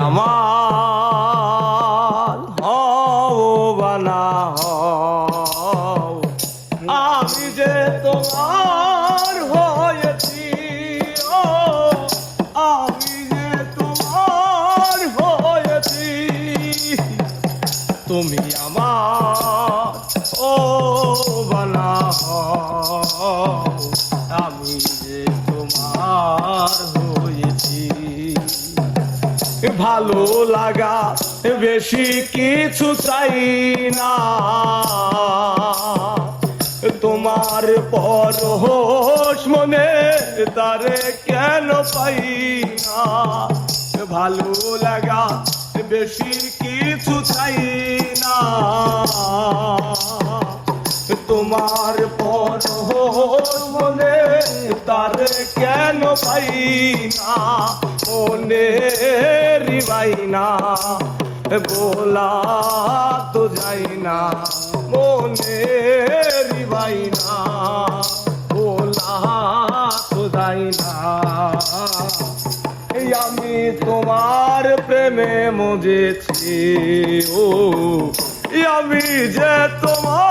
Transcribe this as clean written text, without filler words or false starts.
আমার হও বা না হও, আমি যে তোমার হয়েছি। ও আমি যে তোমার হয়েছি, তুমি আমার ও বা না হও, আমি যে তোমার হয়েছি। ভালো লাগা বেশি কিছু চাই না, তোমার পরশ মনে তারে কেন পাই না। ভালো লাগা বেশি কিছু চাই না, তোমার পরশ মনে তারে কেন পাই না। মনে রিবাই না বলা তো যাই না, মনে রিবাই না বলা তো যাই না। আমি তোমার প্রেমে মজেছি, ও আমি যে তোমার